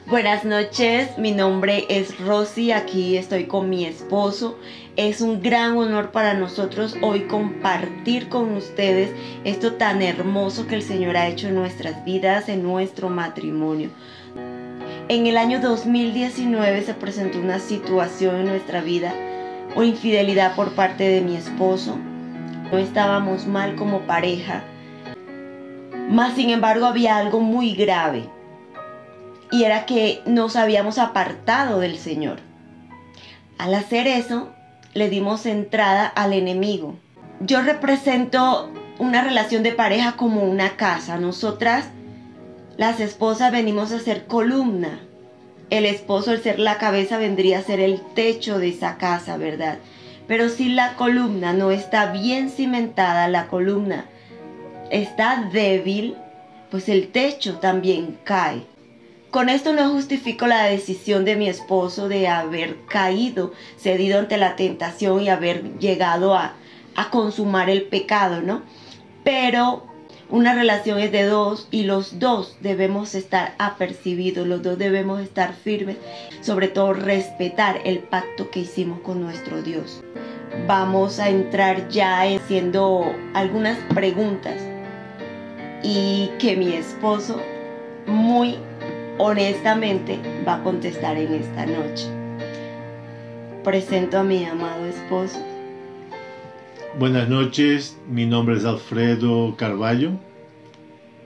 Buenas noches, mi nombre es Rosy, aquí estoy con mi esposo. Es un gran honor para nosotros hoy compartir con ustedes esto tan hermoso que el Señor ha hecho en nuestras vidas, en nuestro matrimonio. En el año 2019 se presentó una situación en nuestra vida, una infidelidad por parte de mi esposo. No estábamos mal como pareja, mas sin embargo había algo muy grave. Y era que nos habíamos apartado del Señor. Al hacer eso, le dimos entrada al enemigo. Yo represento una relación de pareja como una casa. Nosotras, las esposas, venimos a ser columna. El esposo, al ser la cabeza, vendría a ser el techo de esa casa, ¿verdad? Pero si la columna no está bien cimentada, la columna está débil, pues el techo también cae. Con esto no justifico la decisión de mi esposo de haber caído, cedido ante la tentación y haber llegado a consumar el pecado, ¿no? Pero una relación es de dos y los dos debemos estar apercibidos, los dos debemos estar firmes, sobre todo respetar el pacto que hicimos con nuestro Dios. Vamos a entrar ya haciendo algunas preguntas y que mi esposo muy honestamente va a contestar en esta noche. Presento a mi amado esposo. Buenas noches, mi nombre es Alfredo Carballo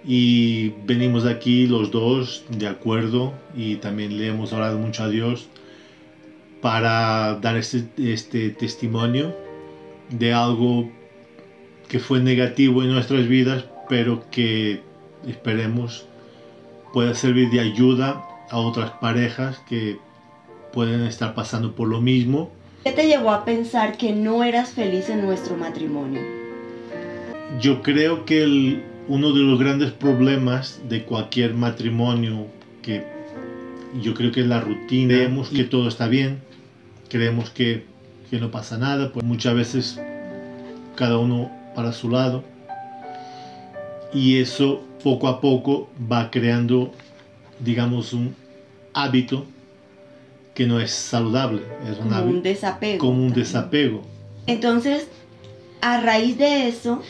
y venimos aquí los dos de acuerdo y también le hemos orado mucho a Dios para dar este testimonio de algo que fue negativo en nuestras vidas, pero que esperemos pueda servir de ayuda a otras parejas que pueden estar pasando por lo mismo. ¿Qué te llevó a pensar que no eras feliz en nuestro matrimonio? Yo creo que uno de los grandes problemas de cualquier matrimonio, que yo creo que es la rutina, creemos que todo está bien, creemos que no pasa nada, pues muchas veces cada uno para su lado, y eso poco a poco va creando, digamos, un hábito que no es saludable, es un desapego. Como un desapego. Entonces, a raíz de eso,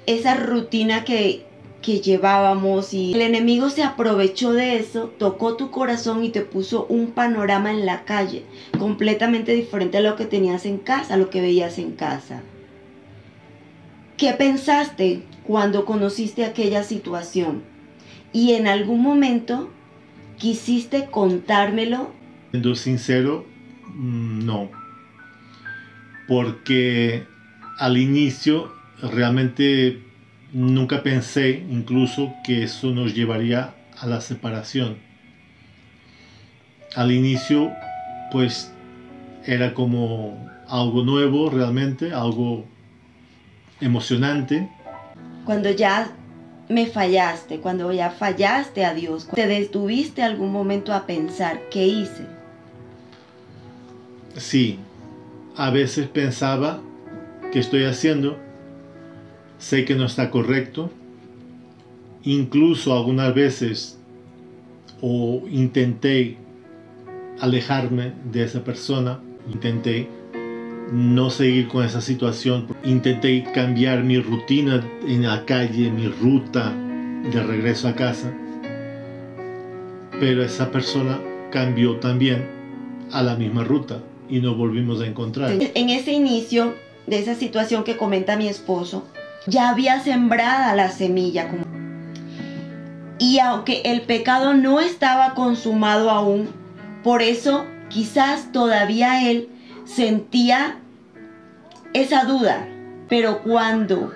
esa rutina que llevábamos, y el enemigo se aprovechó de eso, tocó tu corazón y te puso un panorama en la calle completamente diferente a lo que tenías en casa, a lo que veías en casa. ¿Qué pensaste cuando conociste aquella situación? Y en algún momento quisiste contármelo. Siendo sincero, no, porque al inicio realmente nunca pensé incluso que eso nos llevaría a la separación. Al inicio pues era como algo nuevo realmente, algo emocionante. Cuando ya me fallaste, cuando ya fallaste a Dios, ¿te detuviste algún momento a pensar qué hice? Sí, a veces pensaba qué estoy haciendo, sé que no está correcto, incluso algunas veces intenté alejarme de esa persona, intenté no seguir con esa situación, intenté cambiar mi rutina en la calle, mi ruta de regreso a casa, pero esa persona cambió también a la misma ruta y nos volvimos a encontrar. En ese inicio de esa situación que comenta mi esposo, ya había sembrada la semilla. Y aunque el pecado no estaba consumado aún, por eso quizás todavía él sentía esa duda. Pero cuando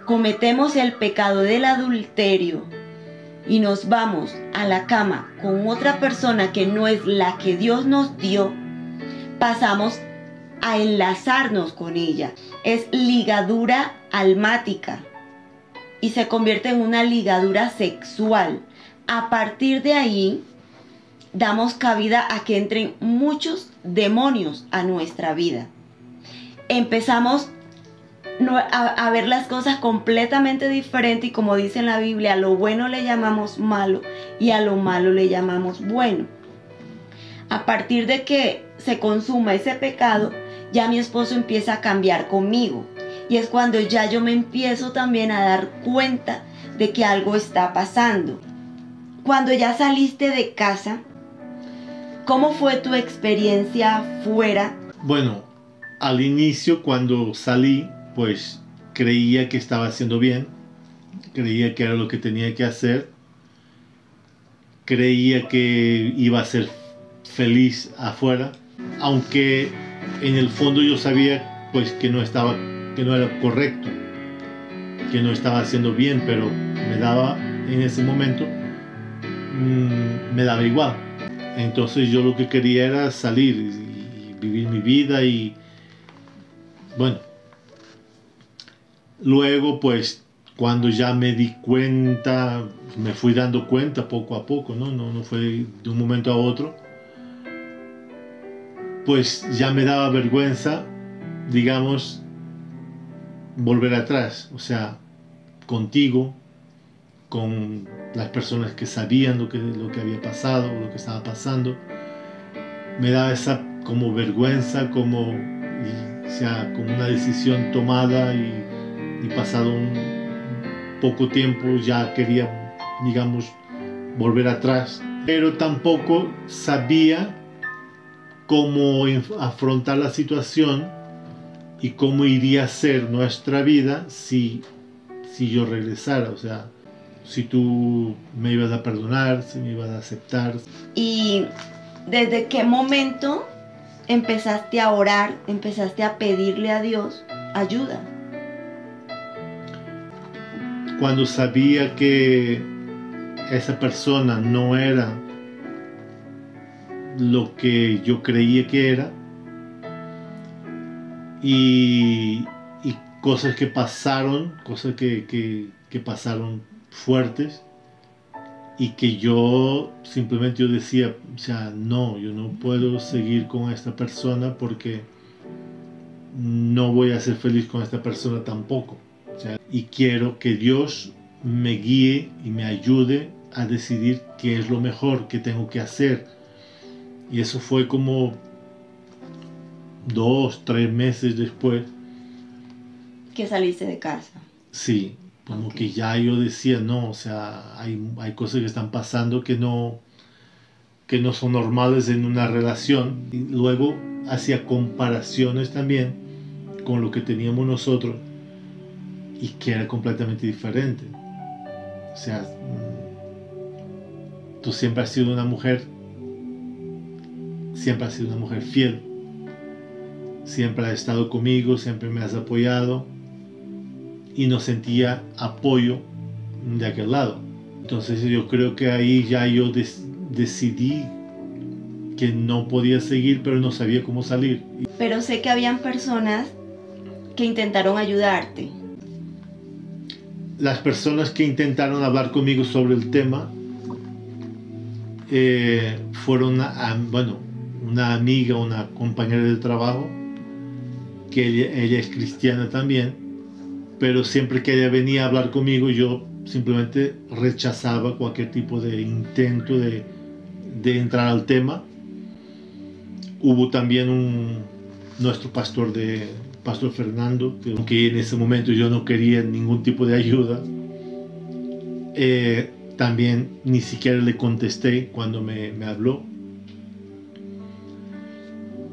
cometemos el pecado del adulterio y nos vamos a la cama con otra persona que no es la que Dios nos dio, pasamos a enlazarnos con ella. Es ligadura almática y se convierte en una ligadura sexual. A partir de ahí damos cabida a que entren muchos demonios a nuestra vida. Empezamos no, a ver las cosas completamente diferente, y como dice en la Biblia, a lo bueno le llamamos malo y a lo malo le llamamos bueno. A partir de que se consuma ese pecado, ya mi esposo empieza a cambiar conmigo. Y es cuando ya yo me empiezo también a dar cuenta de que algo está pasando. Cuando ya saliste de casa, ¿cómo fue tu experiencia fuera? Bueno, al inicio cuando salí, pues creía que estaba haciendo bien, creía que era lo que tenía que hacer, creía que iba a ser feliz afuera, aunque en el fondo yo sabía pues que no era correcto, que no estaba haciendo bien, pero me daba en ese momento, me daba igual. Entonces yo lo que quería era salir y vivir mi vida y bueno, luego pues cuando ya me di cuenta, me fui dando cuenta poco a poco, no fue de un momento a otro, pues ya me daba vergüenza, digamos, volver atrás, o sea, contigo, con las personas que sabían lo que había pasado, lo que estaba pasando, me daba esa como vergüenza, como una decisión tomada y pasado un poco tiempo ya quería, digamos, volver atrás, pero tampoco sabía cómo afrontar la situación y cómo iría a ser nuestra vida si yo regresara, o sea, si tú me ibas a perdonar, si me ibas a aceptar. ¿Y desde qué momento empezaste a orar, empezaste a pedirle a Dios ayuda? Cuando sabía que esa persona no era lo que yo creía que era, y cosas que pasaron, cosas que pasaron fuertes, y que yo simplemente yo decía, o sea, no, yo no puedo seguir con esta persona porque no voy a ser feliz con esta persona tampoco. O sea, y quiero que Dios me guíe y me ayude a decidir qué es lo mejor que tengo que hacer. Y eso fue como 2-3 meses después. Que saliste de casa. Sí, como que ya yo decía, no, o sea, hay cosas que están pasando que no son normales en una relación. Y luego hacía comparaciones también con lo que teníamos nosotros y que era completamente diferente. O sea, tú siempre has sido una mujer fiel, siempre has estado conmigo, siempre me has apoyado, y no sentía apoyo de aquel lado. Entonces yo creo que ahí ya yo decidí que no podía seguir, pero no sabía cómo salir. Pero sé que habían personas que intentaron ayudarte. Las personas que intentaron hablar conmigo sobre el tema fueron una amiga, una compañera de trabajo, que ella es cristiana también, pero siempre que ella venía a hablar conmigo yo simplemente rechazaba cualquier tipo de intento de entrar al tema. Hubo también nuestro pastor Fernando, que aunque en ese momento yo no quería ningún tipo de ayuda, también ni siquiera le contesté cuando me habló.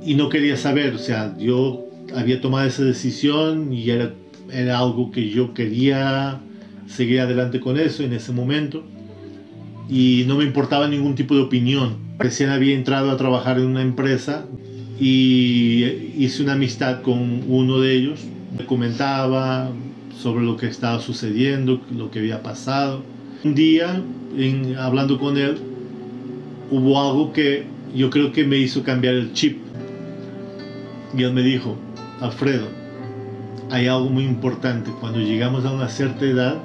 Y no quería saber, o sea, yo había tomado esa decisión y era algo que yo quería seguir adelante con eso en ese momento. Y no me importaba ningún tipo de opinión. Recién había entrado a trabajar en una empresa y hice una amistad con uno de ellos. Me comentaba sobre lo que estaba sucediendo, lo que había pasado. Un día, hablando con él, hubo algo que yo creo que me hizo cambiar el chip. Y él me dijo, Alfredo, hay algo muy importante. Cuando llegamos a una cierta edad,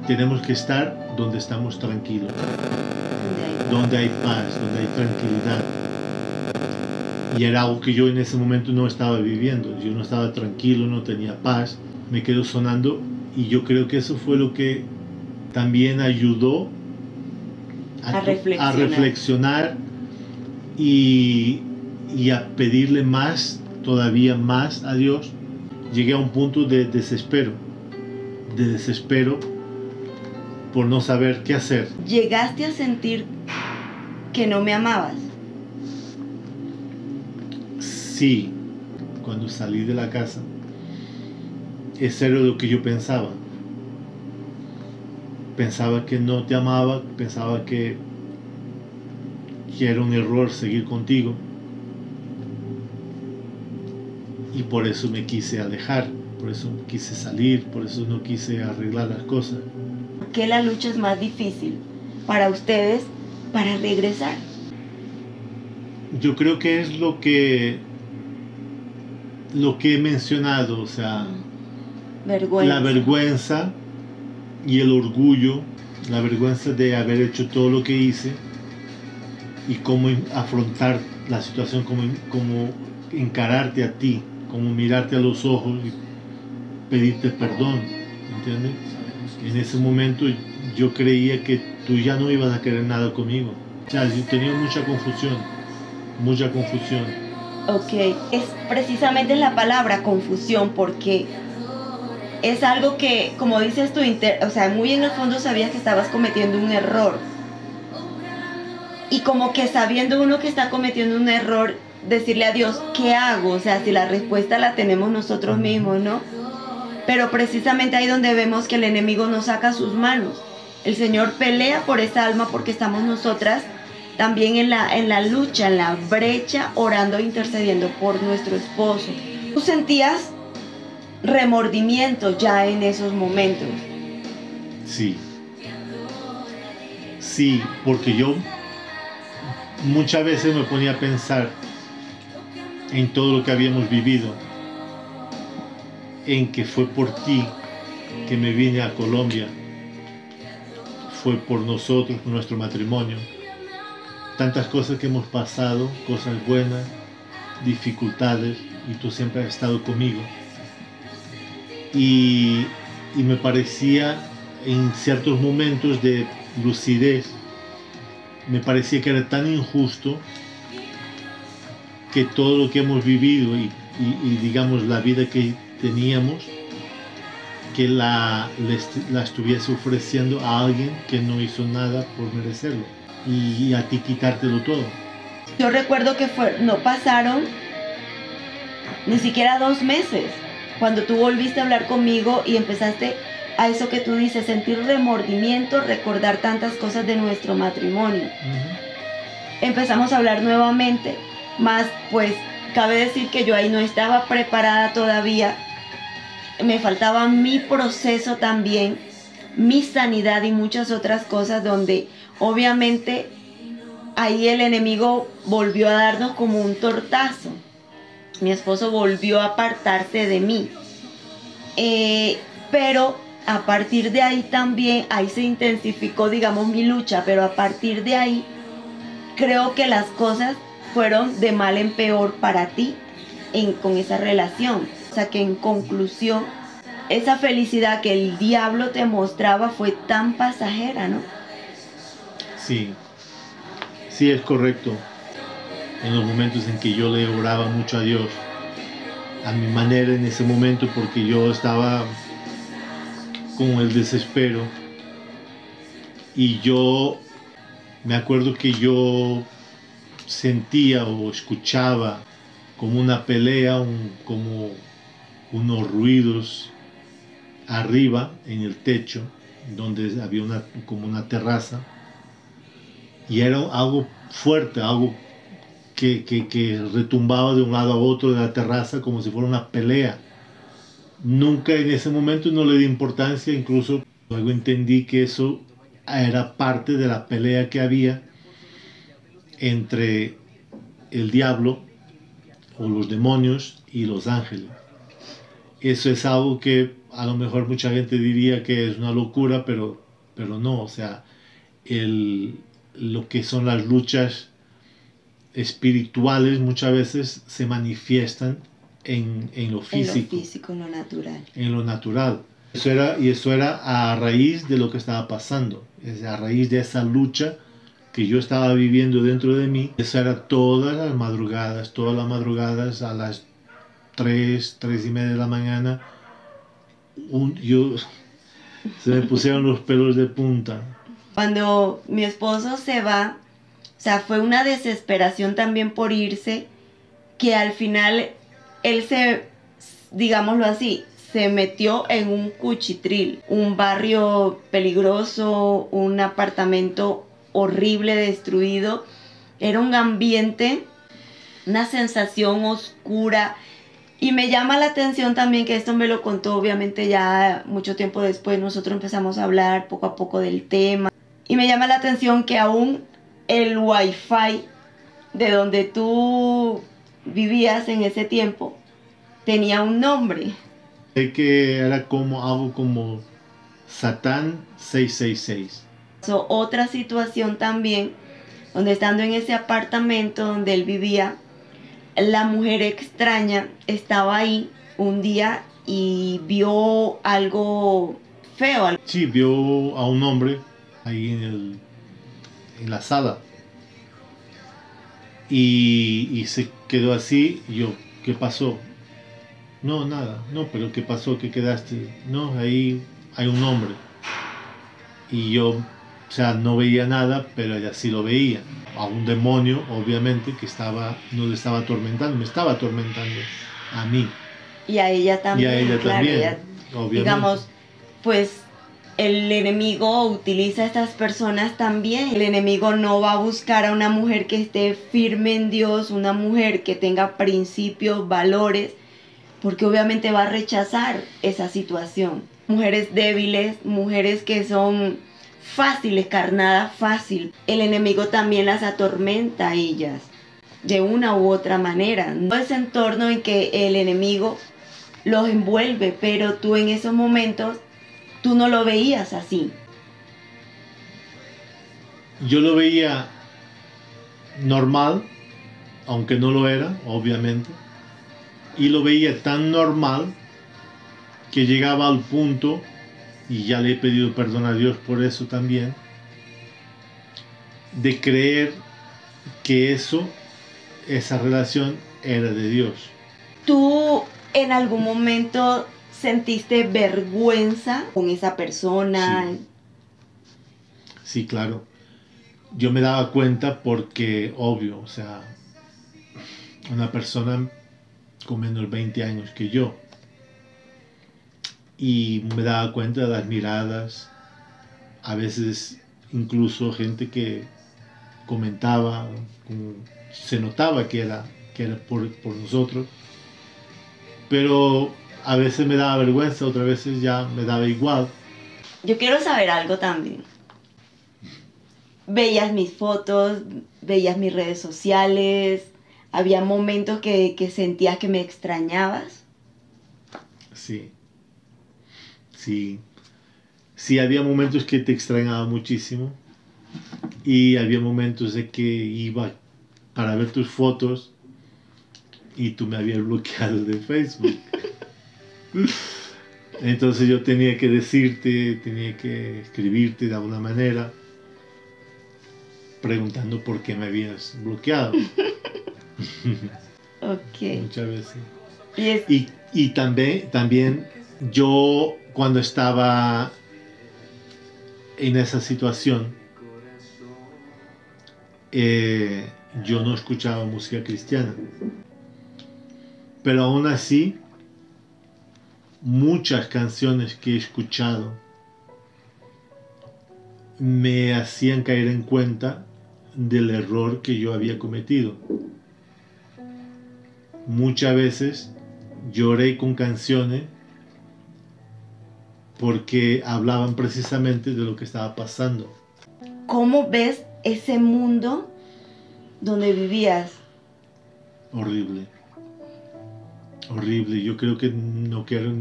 tenemos que estar donde estamos tranquilos, donde hay paz, donde hay tranquilidad. Y era algo que yo en ese momento no estaba viviendo. Yo no estaba tranquilo, no tenía paz. Me quedó sonando y yo creo que eso fue lo que también ayudó a reflexionar y a pedirle más, todavía más a Dios. Llegué a un punto de desespero por no saber qué hacer. ¿Llegaste a sentir que no me amabas? Sí, cuando salí de la casa, eso era lo que yo pensaba. Pensaba que no te amaba, pensaba que era un error seguir contigo. Y por eso me quise alejar, por eso quise salir, por eso no quise arreglar las cosas. ¿Por qué la lucha es más difícil para ustedes para regresar? Yo creo que es lo que he mencionado, o sea, la vergüenza y el orgullo, la vergüenza de haber hecho todo lo que hice y cómo afrontar la situación, cómo encararte a ti, cómo mirarte a los ojos y pedirte perdón, ¿entiendes? En ese momento yo creía que tú ya no ibas a querer nada conmigo. O sea, yo tenía mucha confusión. Ok, es precisamente la palabra confusión, porque es algo que, como dices tú, o sea, muy en el fondo sabías que estabas cometiendo un error. Y como que sabiendo uno que está cometiendo un error, decirle a Dios, ¿qué hago? O sea, si la respuesta la tenemos nosotros mismos, ¿no? Pero precisamente ahí donde vemos que el enemigo nos saca sus manos. El Señor pelea por esa alma porque estamos nosotras también en la lucha, en la brecha, orando e intercediendo por nuestro esposo. ¿Tú sentías remordimiento ya en esos momentos? Sí, porque yo muchas veces me ponía a pensar en todo lo que habíamos vivido, en que fue por ti que me vine a Colombia, fue por nosotros, por nuestro matrimonio, tantas cosas que hemos pasado, cosas buenas, dificultades, y tú siempre has estado conmigo. Y me parecía en ciertos momentos de lucidez, me parecía que era tan injusto que todo lo que hemos vivido y digamos la vida que teníamos, que la estuviese ofreciendo a alguien que no hizo nada por merecerlo y a ti quitártelo todo. Yo recuerdo que no pasaron ni siquiera 2 meses cuando tú volviste a hablar conmigo y empezaste a eso que tú dices, sentir remordimiento, recordar tantas cosas de nuestro matrimonio. Empezamos a hablar nuevamente, más pues cabe decir que yo ahí no estaba preparada todavía, me faltaba mi proceso también, mi sanidad y muchas otras cosas donde obviamente ahí el enemigo volvió a darnos como un tortazo. Mi esposo volvió a apartarse de mí. Pero a partir de ahí también, ahí se intensificó, digamos, mi lucha, pero a partir de ahí creo que las cosas fueron de mal en peor para ti con esa relación. O sea que en conclusión, esa felicidad que el diablo te mostraba fue tan pasajera, ¿no? Sí, es correcto. En los momentos en que yo le oraba mucho a Dios, a mi manera en ese momento, porque yo estaba con el desespero, y yo me acuerdo que yo sentía o escuchaba como una pelea, como unos ruidos arriba en el techo, donde había como una terraza, y era algo fuerte, algo que retumbaba de un lado a otro de la terraza como si fuera una pelea. Nunca en ese momento no le di importancia, incluso luego entendí que eso era parte de la pelea que había entre el diablo o los demonios y los ángeles. Eso es algo que a lo mejor mucha gente diría que es una locura, pero no, o sea, lo que son las luchas espirituales muchas veces se manifiestan en lo físico. En lo físico, en lo natural. En lo natural. Y eso era a raíz de lo que estaba pasando. Es a raíz de esa lucha que yo estaba viviendo dentro de mí. Eso era todas las madrugadas a las 3:30 de la mañana. Se me pusieron los pelos de punta. Cuando mi esposo se va, o sea, fue una desesperación también por irse, que al final él digámoslo así, se metió en un cuchitril, un barrio peligroso, un apartamento horrible, destruido. Era un ambiente, una sensación oscura. Y me llama la atención también que esto me lo contó, obviamente ya mucho tiempo después nosotros empezamos a hablar poco a poco del tema. Y me llama la atención que aún el wifi de donde tú vivías en ese tiempo tenía un nombre. Sé que era algo como Satán 666. Otra situación también, donde estando en ese apartamento donde él vivía, la mujer extraña estaba ahí un día y vio algo feo. Sí, vio a un hombre ahí en la sala. Y se quedó así. Y yo, ¿qué pasó? No, nada. No, pero ¿qué pasó? ¿Qué quedaste? No, ahí hay un hombre. Y yo, o sea, no veía nada, pero ella sí lo veía. A un demonio, obviamente, que no le estaba atormentando, me estaba atormentando a mí. Y a ella también. Y a ella claro, también, ella, obviamente. Digamos, pues el enemigo utiliza a estas personas también. El enemigo no va a buscar a una mujer que esté firme en Dios, una mujer que tenga principios, valores, porque obviamente va a rechazar esa situación. Mujeres débiles, mujeres que son fáciles, carnada fácil. El enemigo también las atormenta a ellas, de una u otra manera. No es entorno en que el enemigo los envuelve, pero tú en esos momentos, tú no lo veías así. Yo lo veía normal, aunque no lo era, obviamente. Y lo veía tan normal que llegaba al punto, y ya le he pedido perdón a Dios por eso también, de creer que esa relación era de Dios. ¿Tú en algún momento sentiste vergüenza con esa persona? Sí. Sí, claro. Yo me daba cuenta porque, obvio, o sea, una persona con menos de 20 años que yo. Y me daba cuenta de las miradas, a veces incluso gente que comentaba, se notaba que era por nosotros, pero a veces me daba vergüenza, otras veces ya me daba igual. Yo quiero saber algo también. Veías mis fotos, veías mis redes sociales, había momentos que sentías que me extrañabas. Sí, sí, sí, había momentos que te extrañaba muchísimo y había momentos de que iba para ver tus fotos y tú me habías bloqueado de Facebook. Entonces yo tenía que decirte, tenía que escribirte de alguna manera preguntando por qué me habías bloqueado. Ok. Muchas veces. Y también yo cuando estaba en esa situación, yo no escuchaba música cristiana. Pero aún así, muchas canciones que he escuchado me hacían caer en cuenta del error que yo había cometido. Muchas veces lloré con canciones porque hablaban precisamente de lo que estaba pasando. ¿Cómo ves ese mundo donde vivías? Horrible. Horrible. Yo creo que no quiero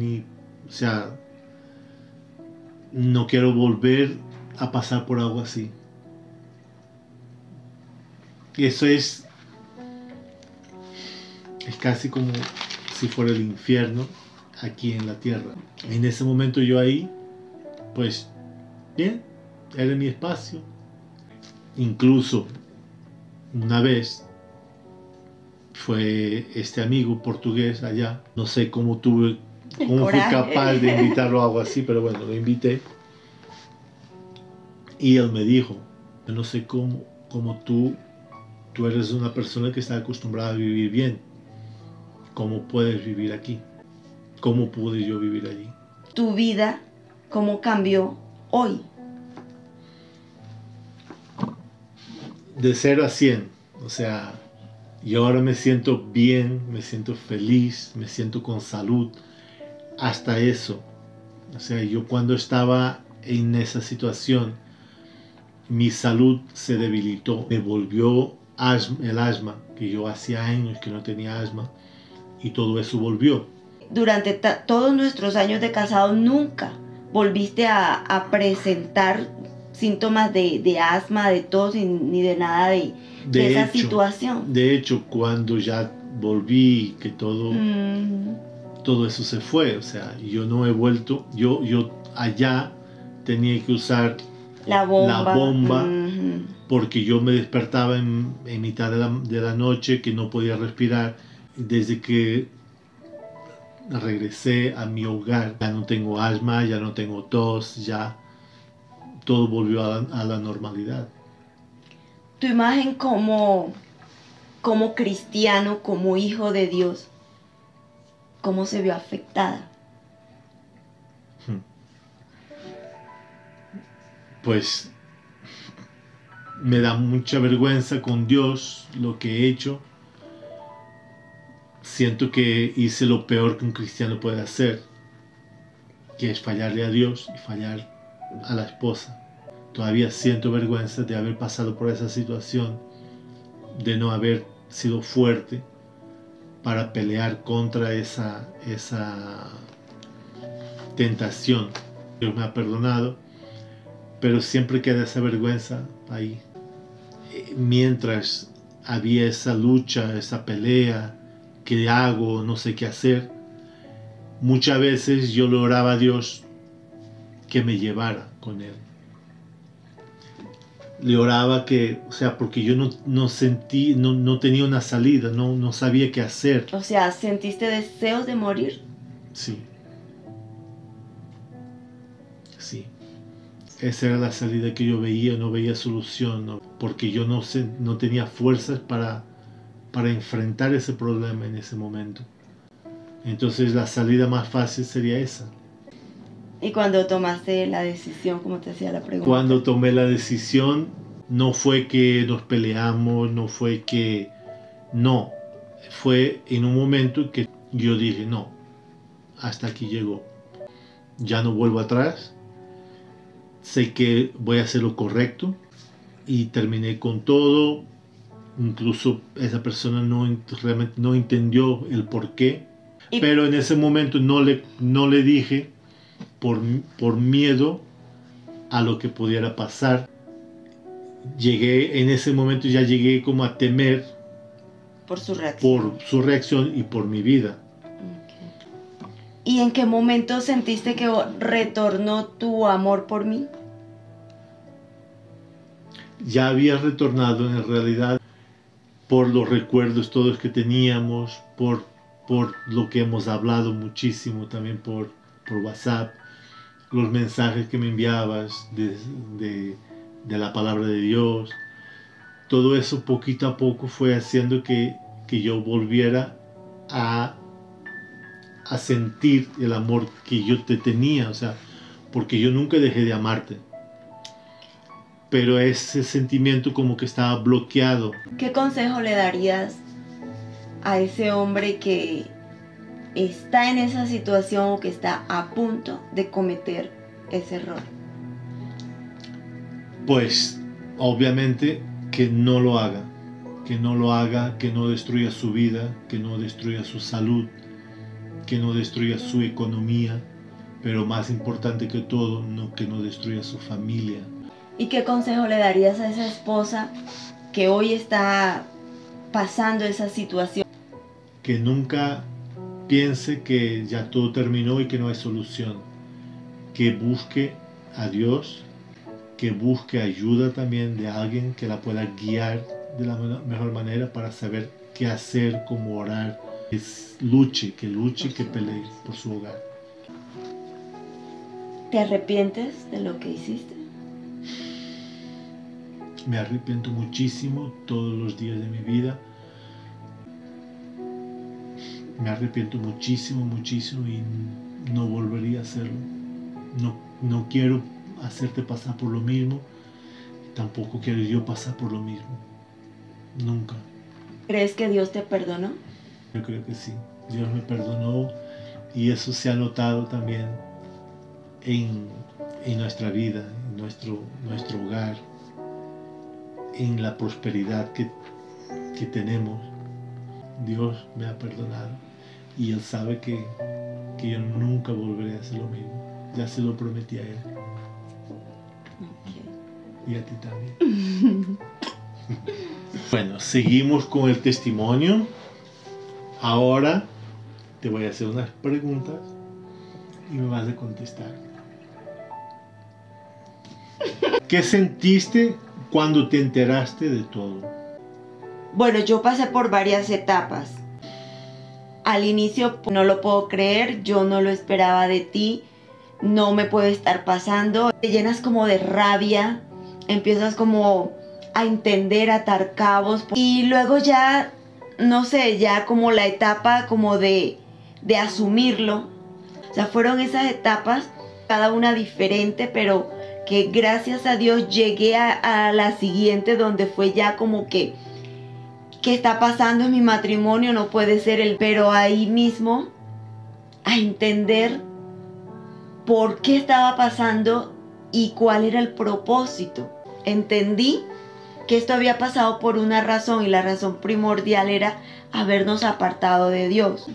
no quiero volver a pasar por algo así. Eso es es casi como si fuera el infierno aquí en la tierra. En ese momento yo ahí, pues, bien, era mi espacio. Incluso una vez fue este amigo portugués allá, no sé cómo fui capaz de invitarlo a algo así, pero bueno, lo invité. Y él me dijo, yo no sé cómo tú eres una persona que está acostumbrada a vivir bien, ¿cómo puedes vivir aquí? ¿Cómo pude yo vivir allí? Tu vida, ¿cómo cambió hoy? De 0 a 100, o sea, yo ahora me siento bien, me siento feliz, me siento con salud, hasta eso. O sea, yo cuando estaba en esa situación, mi salud se debilitó, me volvió el asma, que yo hacía años que no tenía asma, y todo eso volvió. Durante todos nuestros años de casado nunca volviste a presentar síntomas de asma, de tos, ni de nada de esa situación. De hecho, cuando ya volví, que todo eso se fue, o sea, yo no he vuelto, yo allá tenía que usar la bomba porque yo me despertaba en mitad de la noche que no podía respirar. Desde que regresé a mi hogar, ya no tengo asma, ya no tengo tos, ya todo volvió a la normalidad. Tu imagen como cristiano, como hijo de Dios, ¿cómo se vio afectada? Pues me da mucha vergüenza con Dios lo que he hecho. Siento que hice lo peor que un cristiano puede hacer, que es fallarle a Dios y fallar a la esposa. Todavía siento vergüenza de haber pasado por esa situación, de no haber sido fuerte para pelear contra esa tentación. Dios me ha perdonado, pero siempre queda esa vergüenza ahí. Mientras había esa lucha, esa pelea, ¿qué hago? No sé qué hacer. Muchas veces yo le oraba a Dios que me llevara con Él. Le oraba que, o sea, porque yo no tenía una salida, no sabía qué hacer. O sea, ¿sentiste deseos de morir? Sí. Sí. Esa era la salida que yo veía, no veía solución, ¿no? Porque yo no tenía fuerzas para enfrentar ese problema en ese momento. Entonces la salida más fácil sería esa. ¿Y cuando tomaste la decisión, cómo te hacía la pregunta? Cuando tomé la decisión, no fue que nos peleamos, no fue que... No, fue en un momento que yo dije, no, hasta aquí llegó. Ya no vuelvo atrás. Sé que voy a hacer lo correcto. Y terminé con todo. Incluso esa persona realmente no entendió el por qué. Pero en ese momento no le dije por miedo a lo que pudiera pasar. En ese momento ya llegué como a temer por su reacción y por mi vida. Okay. ¿Y en qué momento sentiste que retornó tu amor por mí? Ya había retornado en realidad por los recuerdos todos que teníamos, por lo que hemos hablado muchísimo también por WhatsApp, los mensajes que me enviabas de la palabra de Dios. Todo eso poquito a poco fue haciendo que yo volviera a sentir el amor que yo te tenía, o sea, porque yo nunca dejé de amarte. Pero ese sentimiento como que estaba bloqueado. ¿Qué consejo le darías a ese hombre que está en esa situación o que está a punto de cometer ese error? Pues obviamente que no lo haga, que no destruya su vida, que no destruya su salud, que no destruya su economía, pero más importante que todo, que no destruya su familia. ¿Y qué consejo le darías a esa esposa que hoy está pasando esa situación? que nunca piense que ya todo terminó y que no hay solución, que busque a Dios, que busque ayuda también de alguien que la pueda guiar de la mejor manera para saber qué hacer, cómo orar, que luche, que pelee por su hogar. ¿Te arrepientes de lo que hiciste? Me arrepiento muchísimo todos los días de mi vida. Me arrepiento muchísimo, muchísimo y no volvería a hacerlo. No quiero hacerte pasar por lo mismo. Tampoco quiero yo pasar por lo mismo. Nunca. ¿Crees que Dios te perdonó? Yo creo que sí. Dios me perdonó y eso se ha notado también en nuestra vida, en nuestro hogar, en la prosperidad que tenemos. Dios me ha perdonado y Él sabe que yo nunca volveré a hacer lo mismo. Ya se lo prometí a Él. Okay. Y a ti también. Bueno, seguimos con el testimonio. Ahora te voy a hacer unas preguntas y me vas a contestar. ¿Qué sentiste cuando te enteraste de todo? Bueno, yo pasé por varias etapas. Al inicio no lo puedo creer, yo no lo esperaba de ti, no me puede estar pasando. Te llenas como de rabia, empiezas como a entender, a atar cabos y luego ya, no sé, ya como la etapa como de asumirlo. O sea, fueron esas etapas, cada una diferente, pero que gracias a Dios llegué a la siguiente donde fue ya como que ¿qué está pasando en mi matrimonio? No puede ser pero ahí mismo a entender por qué estaba pasando y cuál era el propósito. Entendí que esto había pasado por una razón y la razón primordial era habernos apartado de Dios.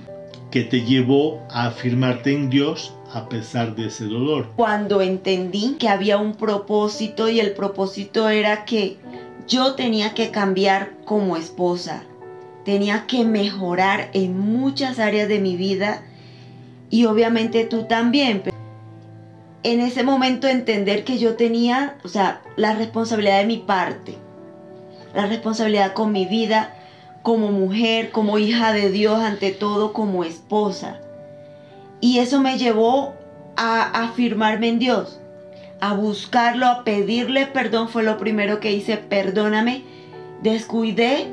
¿Qué te llevó a afirmarte en Dios a pesar de ese dolor? Cuando entendí que había un propósito y el propósito era que yo tenía que cambiar como esposa, tenía que mejorar en muchas áreas de mi vida y obviamente tú también. En ese momento entender que yo tenía, o sea, la responsabilidad de mi parte, la responsabilidad con mi vida, como mujer, como hija de Dios, ante todo como esposa. Y eso me llevó a afirmarme en Dios, a buscarlo, a pedirle perdón. Fue lo primero que hice, perdóname, descuidé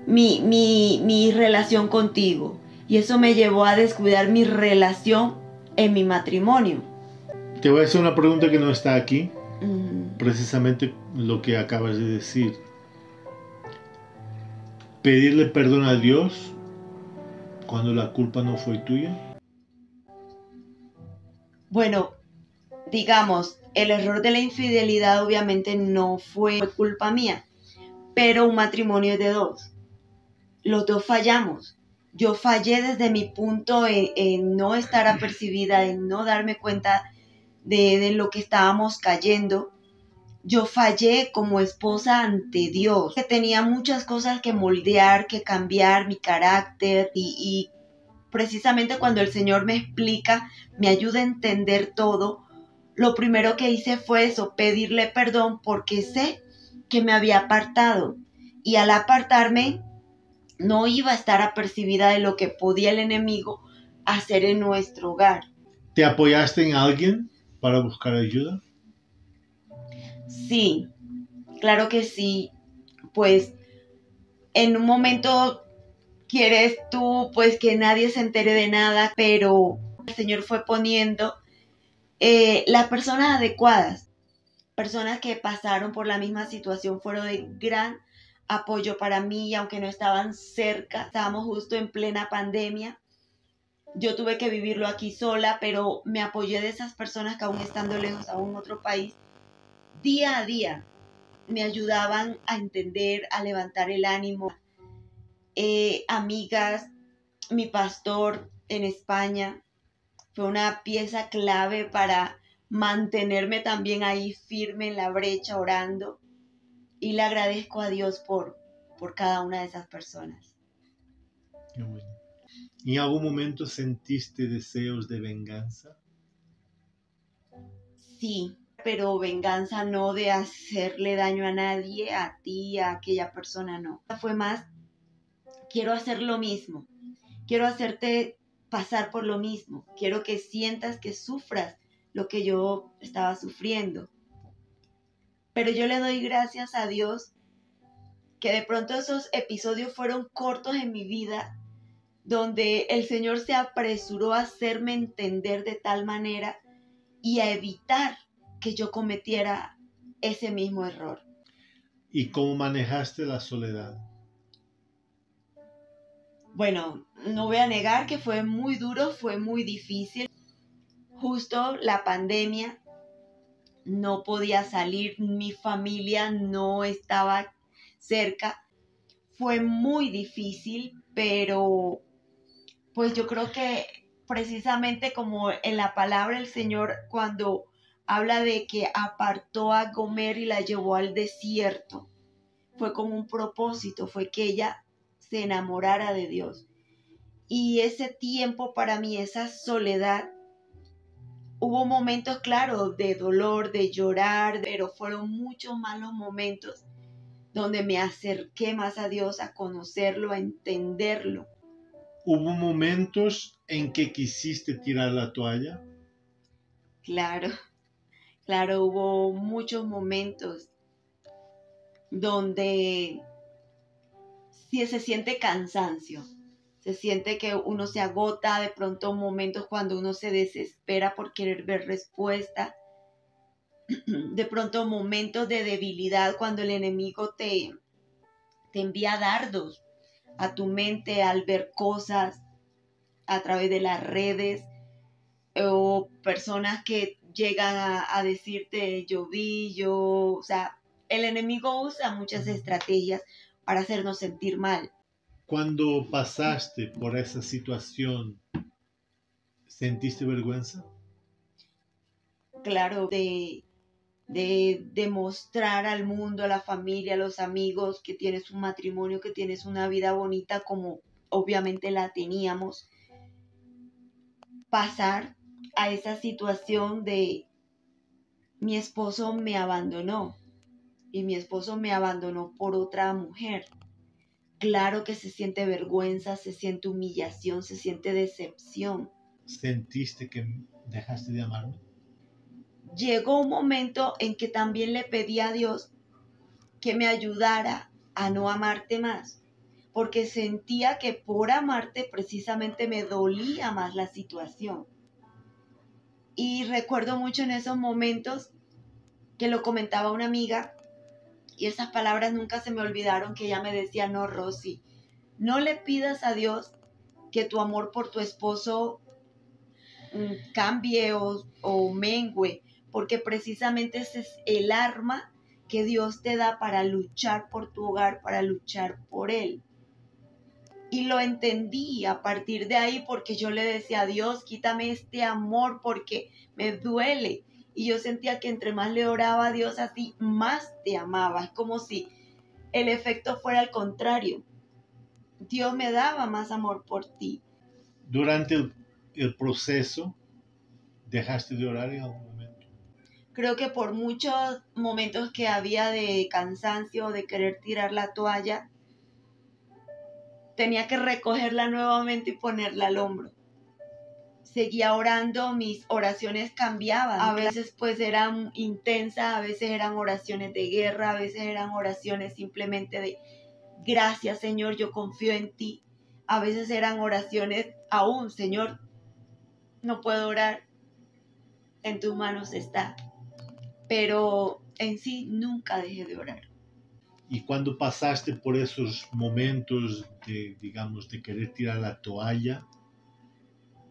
mi relación contigo. Y eso me llevó a descuidar mi relación en mi matrimonio. Te voy a hacer una pregunta que no está aquí. Precisamente lo que acabas de decir. ¿Pedirle perdón a Dios cuando la culpa no fue tuya? Bueno, digamos, el error de la infidelidad obviamente no fue culpa mía, pero un matrimonio es de dos. Los dos fallamos. Yo fallé desde mi punto en no estar apercibida, en no darme cuenta de lo que estábamos cayendo. Yo fallé como esposa ante Dios, que tenía muchas cosas que moldear, que cambiar mi carácter y precisamente cuando el Señor me explica, me ayuda a entender todo, lo primero que hice fue eso, pedirle perdón porque sé que me había apartado y al apartarme no iba a estar apercibida de lo que podía el enemigo hacer en nuestro hogar. ¿Te apoyaste en alguien para buscar ayuda? Sí, claro que sí, pues en un momento quieres tú pues que nadie se entere de nada, pero el Señor fue poniendo las personas adecuadas, personas que pasaron por la misma situación, fueron de gran apoyo para mí y aunque no estaban cerca, estábamos justo en plena pandemia. Yo tuve que vivirlo aquí sola, pero me apoyé de esas personas que aún estando lejos, aún en otro país, día a día me ayudaban a entender, a levantar el ánimo. Amigas, mi pastor en España fue una pieza clave para mantenerme también ahí firme en la brecha orando y le agradezco a Dios por cada una de esas personas. Qué bueno. ¿En algún momento sentiste deseos de venganza? Sí, pero venganza no de hacerle daño a nadie, a ti, a aquella persona, no. Fue más, quiero hacer lo mismo, quiero hacerte pasar por lo mismo, quiero que sientas que sufras lo que yo estaba sufriendo. Pero yo le doy gracias a Dios que de pronto esos episodios fueron cortos en mi vida, donde el Señor se apresuró a hacerme entender de tal manera y a evitar que yo cometiera ese mismo error. ¿Y cómo manejaste la soledad? Bueno, no voy a negar que fue muy duro, fue muy difícil. Justo la pandemia, no podía salir, mi familia no estaba cerca. Fue muy difícil, pero pues yo creo que precisamente como en la palabra del Señor cuando habla de que apartó a Gomer y la llevó al desierto, fue con un propósito, fue que ella se enamorara de Dios. Y ese tiempo para mí, esa soledad, hubo momentos, claro, de dolor, de llorar, pero fueron muchos malos momentos donde me acerqué más a Dios, a conocerlo, a entenderlo. ¿Hubo momentos en que quisiste tirar la toalla? Claro, claro, hubo muchos momentos donde sí se siente cansancio, se siente que uno se agota, de pronto momentos cuando uno se desespera por querer ver respuesta, de pronto momentos de debilidad cuando el enemigo te envía dardos a tu mente al ver cosas a través de las redes o personas que llegan a decirte yo vi, o sea, el enemigo usa muchas estrategias para hacernos sentir mal. Cuando pasaste por esa situación, ¿sentiste vergüenza? Claro, de demostrar al mundo, a la familia, a los amigos que tienes un matrimonio, que tienes una vida bonita como obviamente la teníamos, pasar a esa situación de mi esposo me abandonó y mi esposo me abandonó por otra mujer. Claro que se siente vergüenza, se siente humillación, se siente decepción. ¿Sentiste que dejaste de amarme? Llegó un momento en que también le pedí a Dios que me ayudara a no amarte más, porque sentía que por amarte precisamente me dolía más la situación. Y recuerdo mucho en esos momentos que lo comentaba una amiga y esas palabras nunca se me olvidaron, que ella me decía, no, Rosy, no le pidas a Dios que tu amor por tu esposo cambie o mengue, porque precisamente ese es el arma que Dios te da para luchar por tu hogar, para luchar por él. Y lo entendí a partir de ahí porque yo le decía a Dios, quítame este amor porque me duele. Y yo sentía que entre más le oraba a Dios así, más te amaba. Es como si el efecto fuera al contrario. Dios me daba más amor por ti. Durante el proceso, ¿dejaste de orar en algún momento? Creo que por muchos momentos que había de cansancio, de querer tirar la toalla, tenía que recogerla nuevamente y ponerla al hombro. Seguía orando, mis oraciones cambiaban. A veces pues eran intensas, a veces eran oraciones de guerra, a veces eran oraciones simplemente de gracias Señor, yo confío en ti. A veces eran oraciones aún, Señor, no puedo orar, en tus manos está. Pero en sí nunca dejé de orar. Y cuando pasaste por esos momentos de, digamos, de querer tirar la toalla,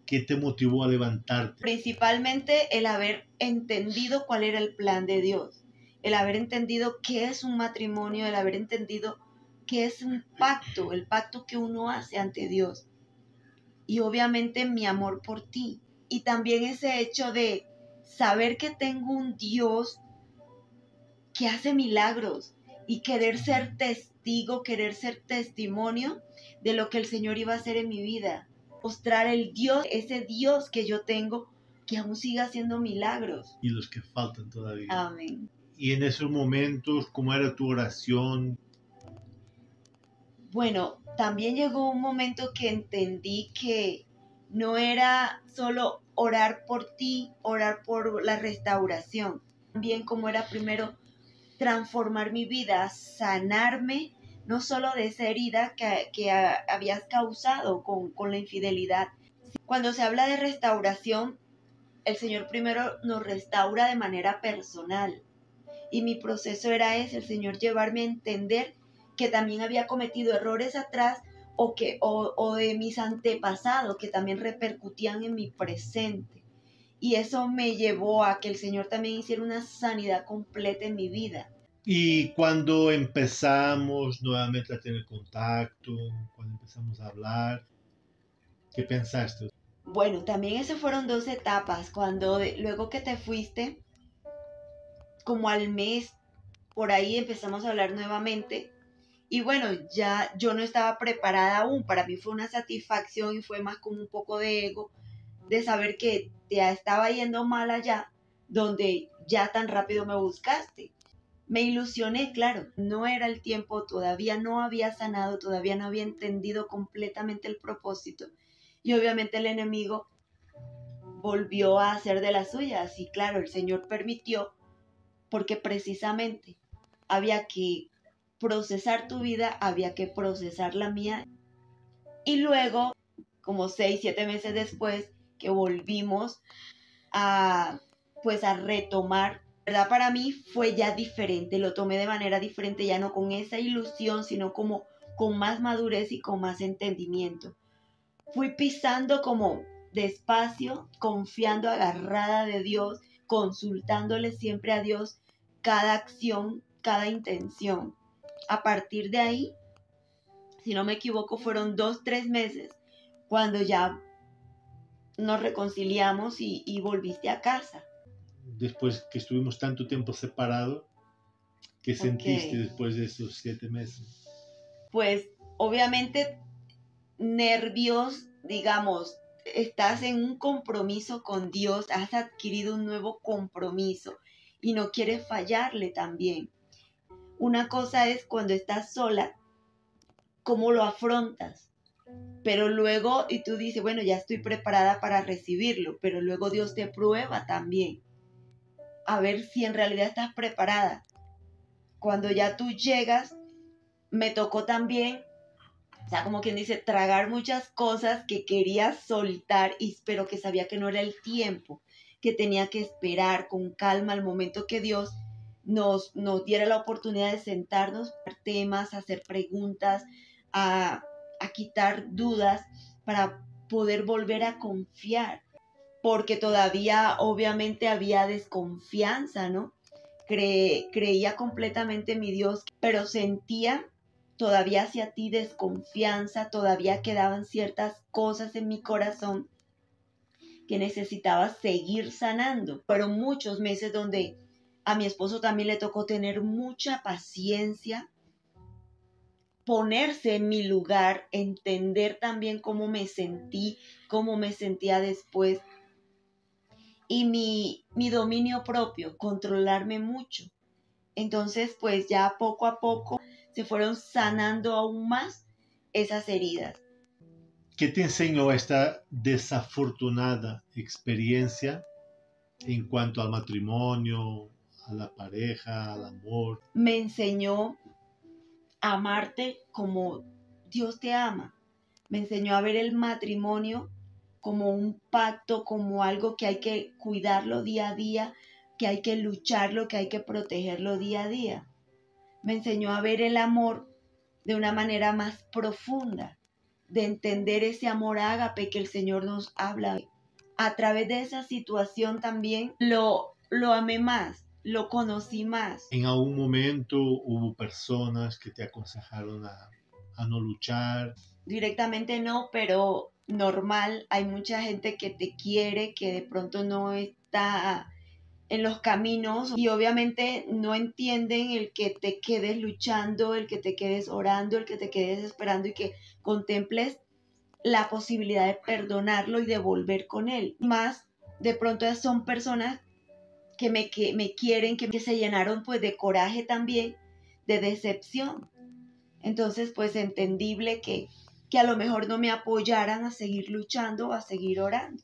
¿qué te motivó a levantarte? Principalmente el haber entendido cuál era el plan de Dios, el haber entendido qué es un matrimonio, el haber entendido qué es un pacto, el pacto que uno hace ante Dios. Y obviamente mi amor por ti. Y también ese hecho de saber que tengo un Dios que hace milagros y querer ser testigo, querer ser testimonio de lo que el Señor iba a hacer en mi vida. mostrar el Dios, ese Dios que yo tengo, que aún sigue haciendo milagros. Y los que faltan todavía. Amén. Y en esos momentos, ¿cómo era tu oración? Bueno, también llegó un momento que entendí que no era solo orar por ti, orar por la restauración, también como era primero transformar mi vida, sanarme, no solo de esa herida que habías causado con la infidelidad. Cuando se habla de restauración, el Señor primero nos restaura de manera personal. Y mi proceso era ese, el Señor llevarme a entender que también había cometido errores atrás o de mis antepasados que también repercutían en mi presente. Y eso me llevó a que el Señor también hiciera una sanidad completa en mi vida. Y cuando empezamos nuevamente a tener contacto, cuando empezamos a hablar, ¿qué pensaste? Bueno, también esas fueron dos etapas. Luego que te fuiste, como al mes, por ahí empezamos a hablar nuevamente. Y bueno, ya yo no estaba preparada aún. Para mí fue una satisfacción y fue más como un poco de ego, de saber que te estaba yendo mal allá, donde ya tan rápido me buscaste. Me ilusioné, claro, no era el tiempo, todavía no había sanado, todavía no había entendido completamente el propósito. Y obviamente el enemigo volvió a hacer de las suyas. Y claro, el Señor permitió, porque precisamente había que procesar tu vida, había que procesar la mía. Y luego, como 6, 7 meses después, que volvimos a, pues a retomar, ¿verdad? Para mí fue ya diferente, lo tomé de manera diferente, ya no con esa ilusión, sino como con más madurez y con más entendimiento. Fui pisando como despacio, confiando, agarrada de Dios, consultándole siempre a Dios cada acción, cada intención. A partir de ahí, si no me equivoco, fueron 2, 3 meses cuando ya nos reconciliamos y volviste a casa. Después que estuvimos tanto tiempo separados, ¿qué sentiste después de esos 7 meses? Pues obviamente nervios, digamos, estás en un compromiso con Dios, has adquirido un nuevo compromiso y no quieres fallarle también. Una cosa es cuando estás sola, cómo lo afrontas. Pero luego, y tú dices, bueno, ya estoy preparada para recibirlo, pero luego Dios te prueba también, a ver si en realidad estás preparada. Cuando ya tú llegas, me tocó también, o sea, como quien dice, tragar muchas cosas que quería soltar, pero que sabía que no era el tiempo, que tenía que esperar con calma al momento que Dios nos diera la oportunidad de sentarnos, temas, hacer preguntas, a quitar dudas para poder volver a confiar, porque todavía obviamente había desconfianza, ¿no? Creía completamente en mi Dios, pero sentía todavía hacia ti desconfianza, todavía quedaban ciertas cosas en mi corazón que necesitaba seguir sanando. Fueron muchos meses donde a mi esposo también le tocó tener mucha paciencia, ponerse en mi lugar, entender también cómo me sentí, cómo me sentía después, y mi dominio propio, controlarme mucho. Entonces, pues ya poco a poco se fueron sanando aún más esas heridas. ¿Qué te enseñó esta desafortunada experiencia en cuanto al matrimonio, a la pareja, al amor? Me enseñó a amarte como Dios te ama. Me enseñó a ver el matrimonio como un pacto, como algo que hay que cuidarlo día a día, que hay que lucharlo, que hay que protegerlo día a día. Me enseñó a ver el amor de una manera más profunda, de entender ese amor ágape que el Señor nos habla. A través de esa situación también lo amé más, lo conocí más. En algún momento hubo personas que te aconsejaron a no luchar. Directamente no, pero normal, hay mucha gente que te quiere, que de pronto no está en los caminos y obviamente no entienden el que te quedes luchando, el que te quedes orando, el que te quedes esperando y que contemples la posibilidad de perdonarlo y de volver con él. Más de pronto son personas que me quieren, que se llenaron pues de coraje también, de decepción. Entonces pues entendible que a lo mejor no me apoyaran a seguir luchando o a seguir orando.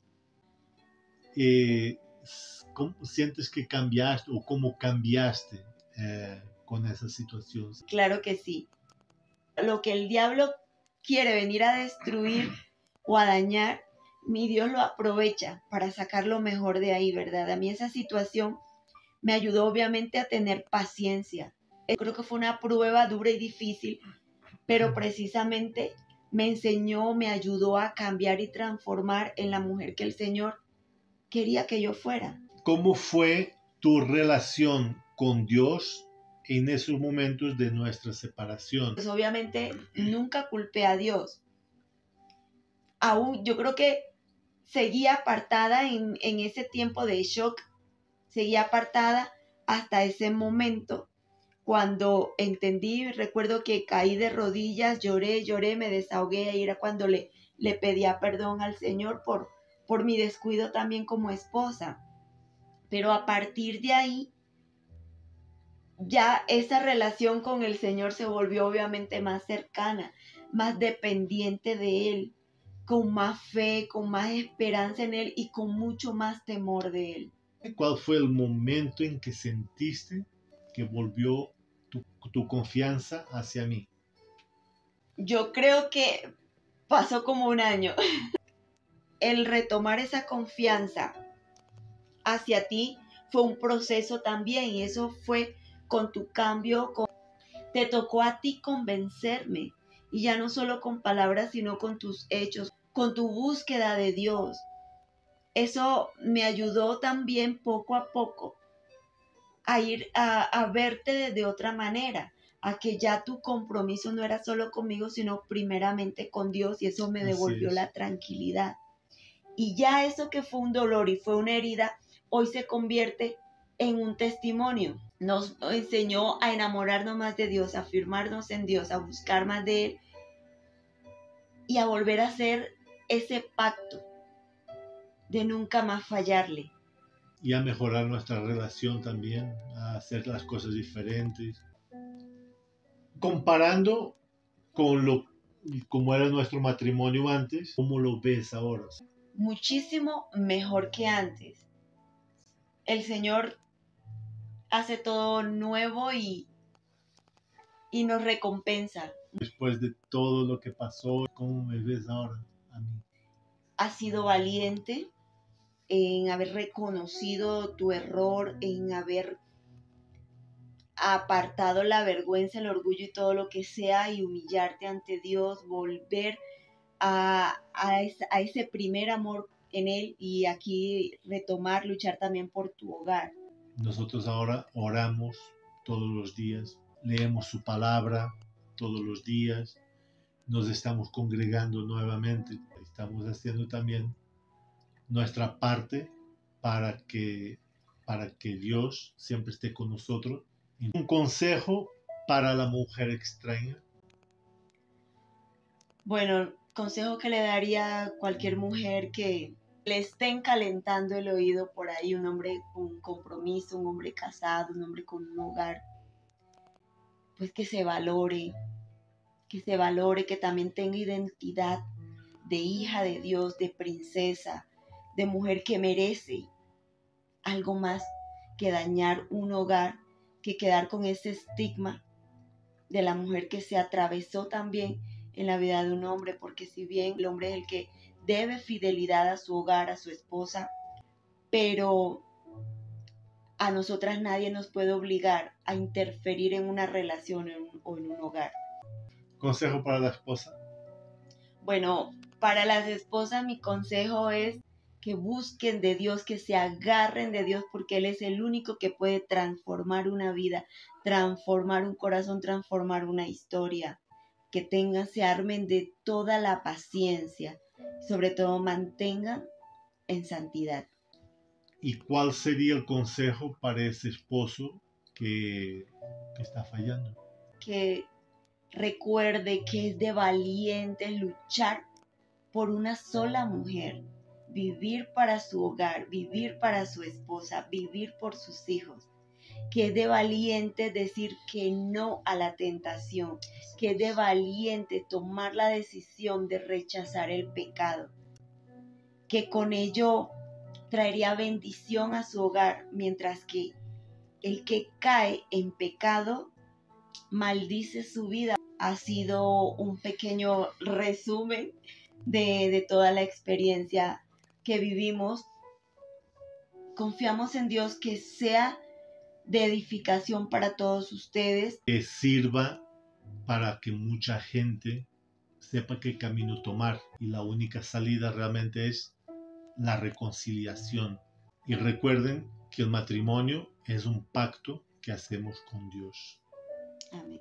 ¿Cómo sientes que cambiaste o cómo cambiaste con esa situación? Claro que sí. Lo que el diablo quiere venir a destruir o a dañar, mi Dios lo aprovecha para sacar lo mejor de ahí, ¿verdad? A mí esa situación me ayudó obviamente a tener paciencia. Creo que fue una prueba dura y difícil, pero precisamente me enseñó, me ayudó a cambiar y transformar en la mujer que el Señor quería que yo fuera. ¿Cómo fue tu relación con Dios en esos momentos de nuestra separación? Pues obviamente nunca culpé a Dios. Aún yo creo que seguía apartada en ese tiempo de shock, seguía apartada hasta ese momento cuando entendí. Recuerdo que caí de rodillas, lloré, me desahogué, y era cuando le pedía perdón al Señor por mi descuido también como esposa. Pero a partir de ahí, ya esa relación con el Señor se volvió obviamente más cercana, más dependiente de Él, con más fe, con más esperanza en Él y con mucho más temor de Él. ¿Cuál fue el momento en que sentiste que volvió tu confianza hacia mí? Yo creo que pasó como un año. El retomar esa confianza hacia ti fue un proceso también, y eso fue con tu cambio. Te tocó a ti convencerme, y ya no solo con palabras, sino con tus hechos, con tu búsqueda de Dios. Eso me ayudó también poco a poco a ir a verte de otra manera, a que ya tu compromiso no era solo conmigo, sino primeramente con Dios, y eso me devolvió la tranquilidad. Y ya eso que fue un dolor y fue una herida, hoy se convierte en un testimonio. Nos enseñó a enamorarnos más de Dios, a afirmarnos en Dios, a buscar más de Él y a volver a hacer ese pacto de nunca más fallarle. Y a mejorar nuestra relación también, a hacer las cosas diferentes. Comparando con como era nuestro matrimonio antes, ¿cómo lo ves ahora? Muchísimo mejor que antes. El Señor hace todo nuevo y nos recompensa. Después de todo lo que pasó, ¿cómo me ves ahora a mí? Has sido valiente en haber reconocido tu error, en haber apartado la vergüenza, el orgullo y todo lo que sea, y humillarte ante Dios, volver a ese primer amor en Él, y aquí retomar, luchar también por tu hogar. Nosotros ahora oramos todos los días, leemos su palabra todos los días, nos estamos congregando nuevamente, estamos haciendo también nuestra parte para que Dios siempre esté con nosotros. Un consejo para la mujer extraña. Bueno, consejo que le daría a cualquier mujer que le estén calentando el oído por ahí, un hombre con un compromiso, un hombre casado, un hombre con un hogar, pues que se valore, que también tenga identidad de hija de Dios, de princesa, de mujer que merece algo más que dañar un hogar, que quedar con ese estigma de la mujer que se atravesó también en la vida de un hombre, porque si bien el hombre es el que debe fidelidad a su hogar, a su esposa, pero a nosotras nadie nos puede obligar a interferir en una relación o en un hogar. Consejo para la esposa. Bueno, para las esposas mi consejo es que busquen de Dios, que se agarren de Dios, porque Él es el único que puede transformar una vida, transformar un corazón, transformar una historia. Que tengan, se armen de toda la paciencia, sobre todo mantengan en santidad. ¿Y cuál sería el consejo para ese esposo que está fallando? Que recuerde que es de valientes luchar por una sola mujer, vivir para su hogar, vivir para su esposa, vivir por sus hijos. Que de valiente decir que no a la tentación, que de valiente tomar la decisión de rechazar el pecado, que con ello traería bendición a su hogar, mientras que el que cae en pecado maldice su vida. Ha sido un pequeño resumen de toda la experiencia que vivimos. Confiamos en Dios que sea de edificación para todos ustedes. Que sirva para que mucha gente sepa qué camino tomar. Y la única salida realmente es la reconciliación. Y recuerden que el matrimonio es un pacto que hacemos con Dios. Amén.